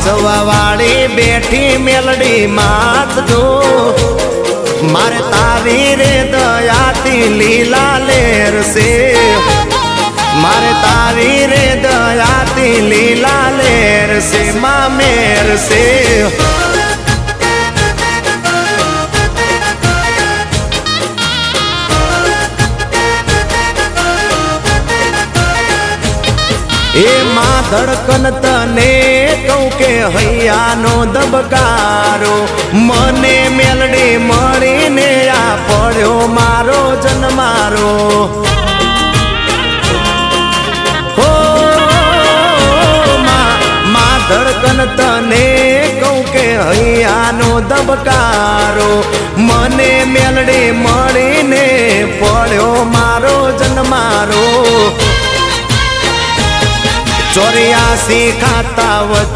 વાંસવા વાળી બેઠી મેલડી માત જો મારે તારી રે દયાથી લીલા લેર છે મારે તારી રે દયાથી લીલા લેર છે માં મેર છે એ માં ધડકન તને કહું કે હૈયાનો દબકારો મને મેલડી મળીને આ પડ્યો મારો જન્મારો હો માં ધડકન તને કહું કે હૈયાનો દબકારો મને મેલડી મળીને પડ્યો મારો જન્મારો 84 ખાતા